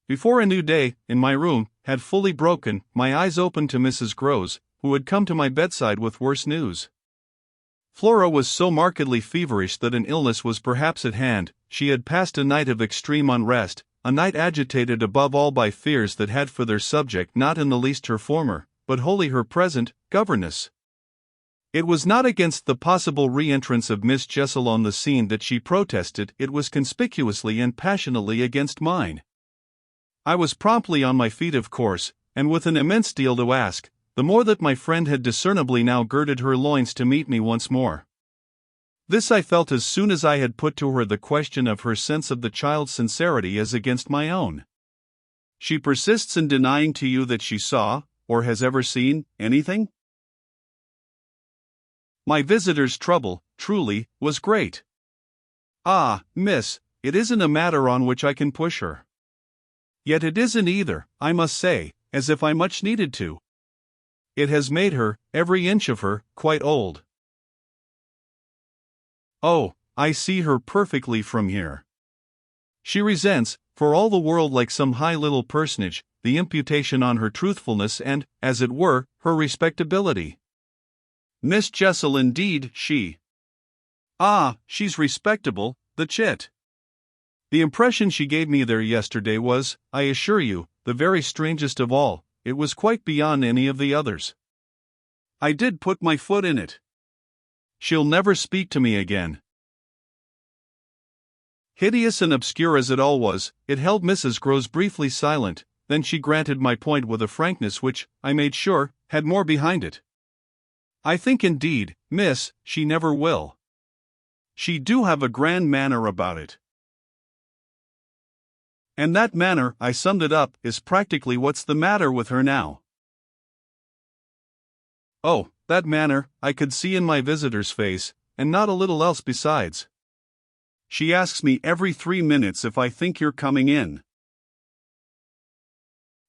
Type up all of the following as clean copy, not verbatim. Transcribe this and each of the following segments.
Before a new day, in my room, had fully broken, my eyes opened to Mrs. Groves, who had come to my bedside with worse news. Flora was so markedly feverish that an illness was perhaps at hand. She had passed a night of extreme unrest, a night agitated above all by fears that had for their subject not in the least her former, but wholly her present, governess. It was not against the possible re-entrance of Miss Jessel on the scene that she protested, it was conspicuously and passionately against mine. I was promptly on my feet, of course, and with an immense deal to ask, the more that my friend had discernibly now girded her loins to meet me once more. This I felt as soon as I had put to her the question of her sense of the child's sincerity as against my own. She persists in denying to you that she saw, or has ever seen, anything? My visitor's trouble, truly, was great. Ah, miss, it isn't a matter on which I can push her. Yet it isn't either, I must say, as if I much needed to. It has made her, every inch of her, quite old. Oh, I see her perfectly from here. She resents, for all the world like some high little personage, the imputation on her truthfulness and, as it were, her respectability. Miss Jessel indeed, she. Ah, she's respectable, the chit. The impression she gave me there yesterday was, I assure you, the very strangest of all. It was quite beyond any of the others. I did put my foot in it. She'll never speak to me again. Hideous and obscure as it all was, it held Mrs. Groves briefly silent, then she granted my point with a frankness which, I made sure, had more behind it. I think indeed, miss, she never will. She do have a grand manner about it. And that manner, I summed it up, is practically what's the matter with her now. Oh, that manner, I could see in my visitor's face, and not a little else besides. She asks me every 3 minutes if I think you're coming in.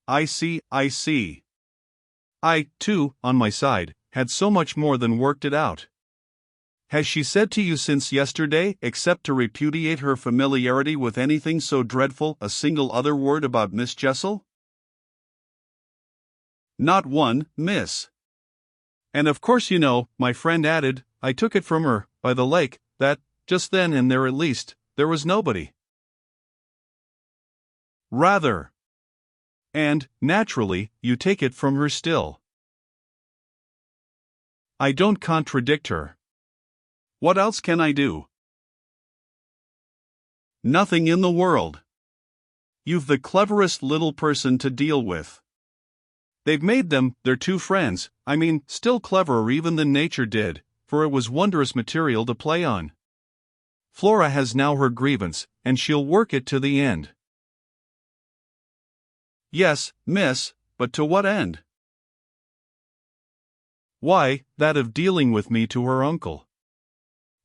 I see. I, too, on my side, had so much more than worked it out. Has she said to you since yesterday, except to repudiate her familiarity with anything so dreadful, a single other word about Miss Jessel? Not one, miss. And of course you know, my friend added, I took it from her, by the lake, that, just then and there at least, there was nobody. Rather. And, naturally, you take it from her still. I don't contradict her. What else can I do? Nothing in the world. You've the cleverest little person to deal with. They've made them, their two friends, I mean, still cleverer even than nature did, for it was wondrous material to play on. Flora has now her grievance, and she'll work it to the end. Yes, miss, but to what end? Why, that of dealing with me to her uncle.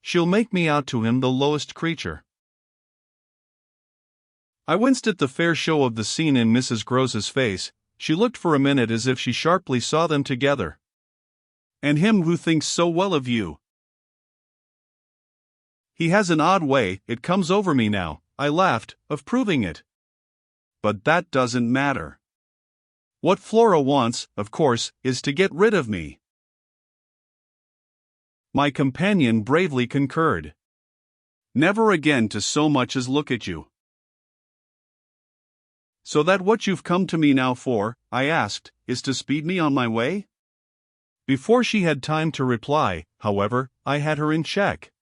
She'll make me out to him the lowest creature. I winced at the fair show of the scene in Mrs. Groves's face. She looked for a minute as if she sharply saw them together. And him who thinks so well of you. He has an odd way, it comes over me now, I laughed, of proving it. But that doesn't matter. What Flora wants, of course, is to get rid of me. My companion bravely concurred. Never again to so much as look at you. So that what you've come to me now for, I asked, is to speed me on my way? Before she had time to reply, however, I had her in check.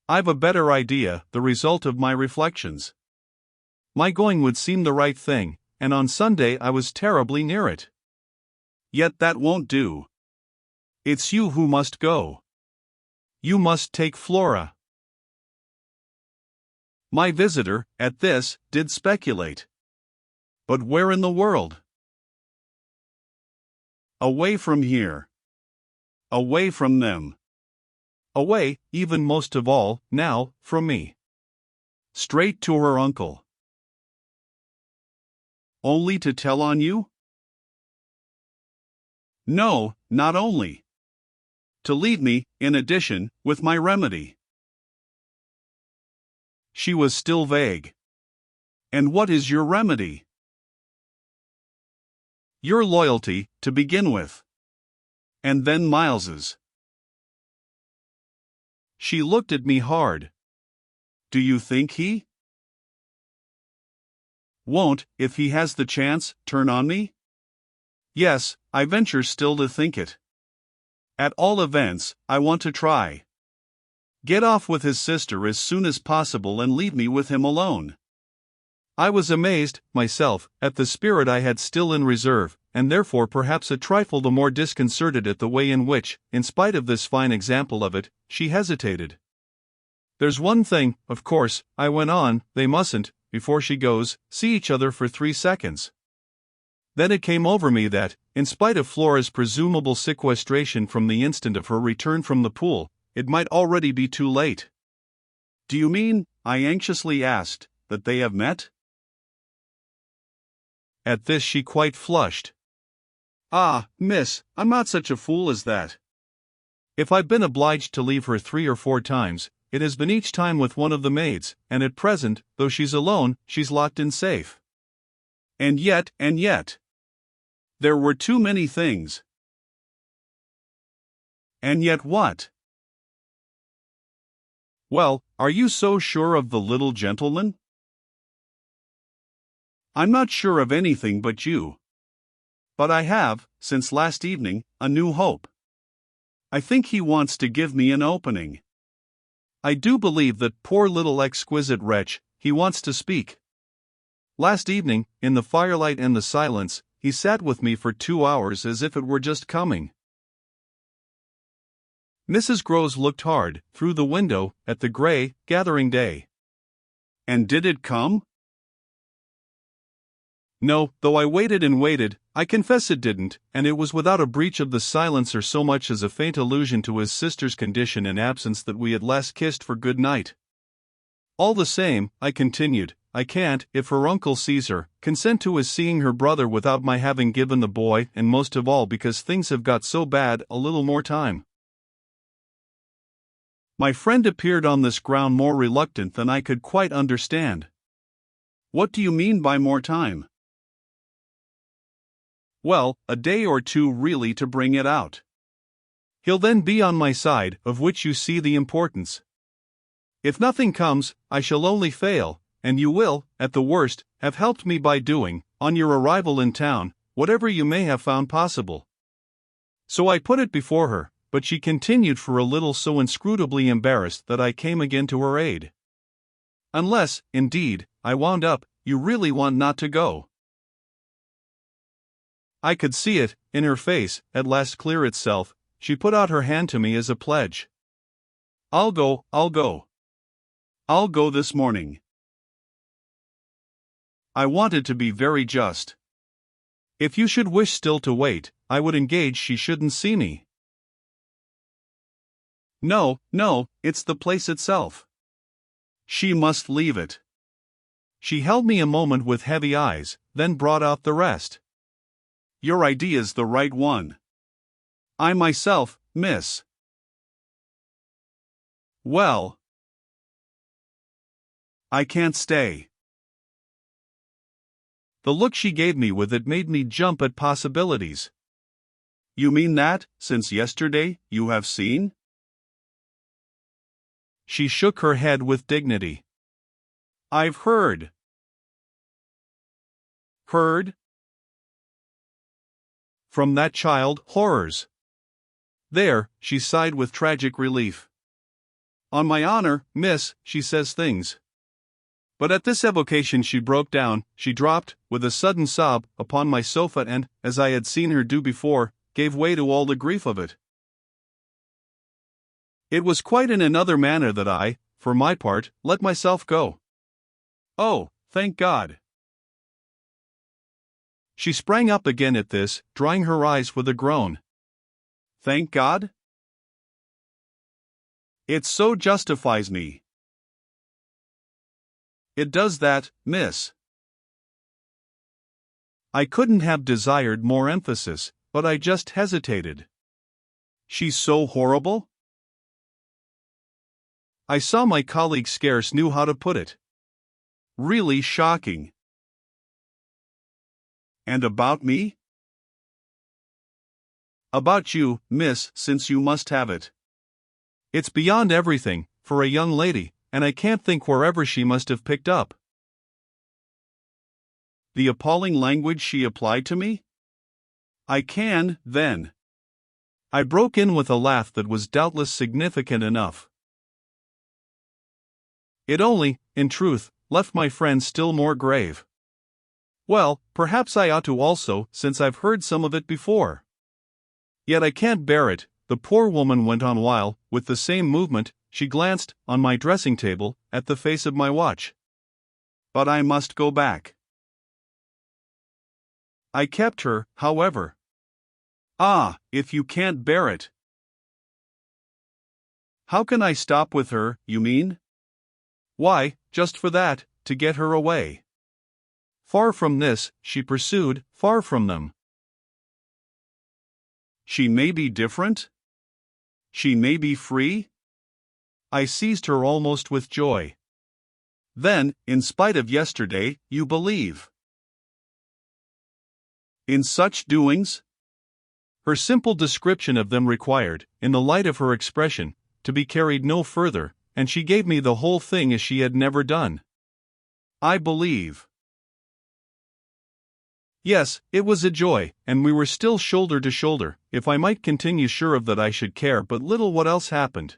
I've a better idea, the result of my reflections. My going would seem the right thing, and on Sunday I was terribly near it. Yet that won't do. It's you who must go. You must take Flora. My visitor, at this, did speculate. But where in the world? Away from here. Away from them. Away, even most of all, now, from me. Straight to her uncle. Only to tell on you? No, not only. To leave me, in addition, with my remedy. She was still vague. And what is your remedy? Your loyalty, to begin with. And then Miles's. She looked at me hard. Do you think he won't, if he has the chance, turn on me? Yes, I venture still to think it. At all events, I want to try. Get off with his sister as soon as possible and leave me with him alone. I was amazed, myself, at the spirit I had still in reserve, and therefore perhaps a trifle the more disconcerted at the way in which, in spite of this fine example of it, she hesitated. There's one thing, of course, I went on, they mustn't, before she goes, see each other for 3 seconds. Then it came over me that, in spite of Flora's presumable sequestration from the instant of her return from the pool, it might already be too late. Do you mean, I anxiously asked, that they have met? At this she quite flushed. Ah, miss, I'm not such a fool as that. If I've been obliged to leave her 3 or 4 times, it has been each time with one of the maids, and at present, though she's alone, she's locked in safe. And yet, there were too many things. And yet what? Well, are you so sure of the little gentleman? I'm not sure of anything but you. But I have, since last evening, a new hope. I think he wants to give me an opening. I do believe that poor little exquisite wretch, he wants to speak. Last evening, in the firelight and the silence, he sat with me for 2 hours as if it were just coming. Mrs. Groves looked hard, through the window, at the grey, gathering day. And did it come? No, though I waited and waited, I confess it didn't, and it was without a breach of the silence or so much as a faint allusion to his sister's condition and absence that we at last kissed for good night. All the same, I continued, I can't, if her uncle sees her, consent to his seeing her brother without my having given the boy, and most of all because things have got so bad, a little more time. My friend appeared on this ground more reluctant than I could quite understand. What do you mean by more time? Well, a day or 2 really to bring it out. He'll then be on my side, of which you see the importance. If nothing comes, I shall only fail, and you will, at the worst, have helped me by doing, on your arrival in town, whatever you may have found possible. So I put it before her, but she continued for a little so inscrutably embarrassed that I came again to her aid. Unless, indeed, I wound up, you really want not to go. I could see it, in her face, at last clear itself. She put out her hand to me as a pledge. I'll go. I'll go this morning. I wanted to be very just. If you should wish still to wait, I would engage she shouldn't see me. No, it's the place itself. She must leave it. She held me a moment with heavy eyes, then brought out the rest. Your idea's the right one. I myself, miss. Well, I can't stay. The look she gave me with it made me jump at possibilities. You mean that, since yesterday, you have seen? She shook her head with dignity. I've heard. Heard? From that child, horrors. There, she sighed with tragic relief. On my honor, miss, she says things. But at this evocation she broke down, she dropped, with a sudden sob, upon my sofa and, as I had seen her do before, gave way to all the grief of it. It was quite in another manner that I, for my part, let myself go. Oh, thank God. She sprang up again at this, drying her eyes with a groan. Thank God? It so justifies me. It does that, miss. I couldn't have desired more emphasis, but I just hesitated. She's so horrible? I saw my colleague scarce knew how to put it. Really shocking. And about me? About you, miss, since you must have it. It's beyond everything, for a young lady, and I can't think wherever she must have picked up. The appalling language she applied to me? I can, then. I broke in with a laugh that was doubtless significant enough. It only, in truth, left my friend still more grave. Well, perhaps I ought to also, since I've heard some of it before. Yet I can't bear it, the poor woman went on while, with the same movement, she glanced, on my dressing table, at the face of my watch. But I must go back. I kept her, however. Ah, if you can't bear it. How can I stop with her, you mean? Why, just for that, to get her away. Far from this, she pursued, far from them. She may be different? She may be free? I seized her almost with joy. Then, in spite of yesterday, you believe in such doings? Her simple description of them required, in the light of her expression, to be carried no further, and she gave me the whole thing as she had never done. I believe. Yes, it was a joy, and we were still shoulder to shoulder, if I might continue sure of that I should care but little what else happened.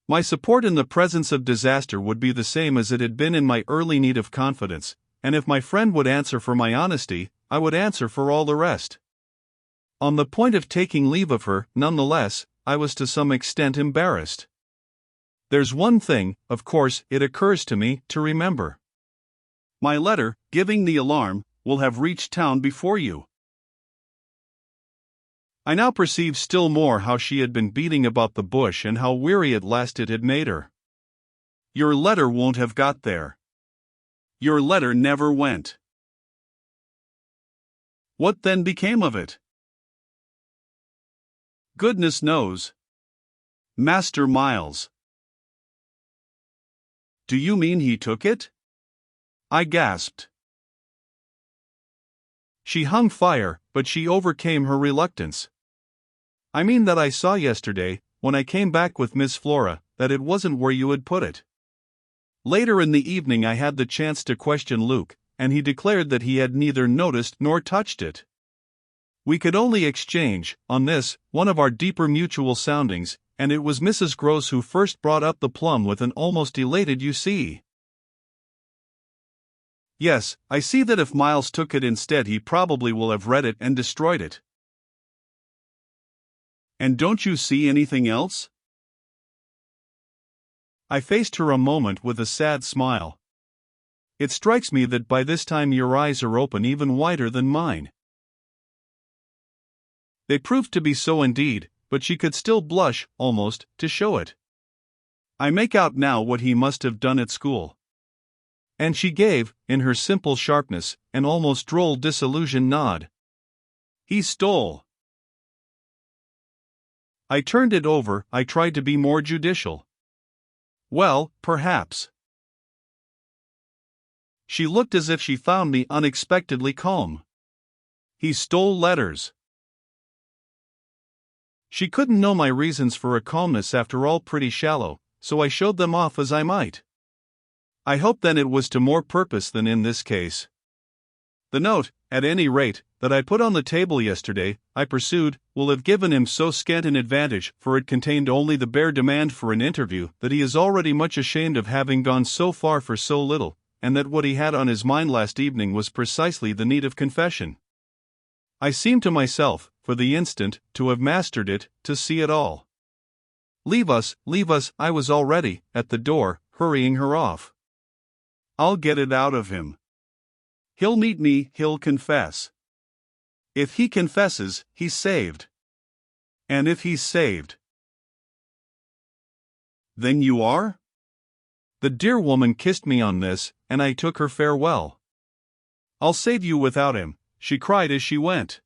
My support in the presence of disaster would be the same as it had been in my early need of confidence, and if my friend would answer for my honesty, I would answer for all the rest. On the point of taking leave of her, nonetheless, I was to some extent embarrassed. There's one thing, of course, it occurs to me, to remember. My letter, giving the alarm, will have reached town before you. I now perceived still more how she had been beating about the bush and how weary at last it had made her. Your letter won't have got there. Your letter never went. What then became of it? Goodness knows. Master Miles. Do you mean he took it? I gasped. She hung fire, but she overcame her reluctance. I mean that I saw yesterday, when I came back with Miss Flora, that it wasn't where you had put it. Later in the evening I had the chance to question Luke, and he declared that he had neither noticed nor touched it. We could only exchange, on this, one of our deeper mutual soundings, and it was Mrs. Gross who first brought up the plum with an almost elated "you see." Yes, I see that if Miles took it instead he probably will have read it and destroyed it. And don't you see anything else? I faced her a moment with a sad smile. It strikes me that by this time your eyes are open even wider than mine. They proved to be so indeed, but she could still blush, almost, to show it. I make out now what he must have done at school. And she gave, in her simple sharpness, an almost droll disillusioned nod. He stole. I turned it over, I tried to be more judicial. Well, perhaps. She looked as if she found me unexpectedly calm. He stole letters. She couldn't know my reasons for a calmness after all pretty shallow, so I showed them off as I might. I hope then it was to more purpose than in this case. The note, at any rate, that I put on the table yesterday, I pursued, will have given him so scant an advantage, for it contained only the bare demand for an interview, that he is already much ashamed of having gone so far for so little, and that what he had on his mind last evening was precisely the need of confession. I seemed to myself, for the instant, to have mastered it, to see it all. Leave us, I was already, at the door, hurrying her off. I'll get it out of him. He'll meet me, he'll confess. If he confesses, he's saved. And if he's saved, then you are? The dear woman kissed me on this, and I took her farewell. I'll save you without him, she cried as she went.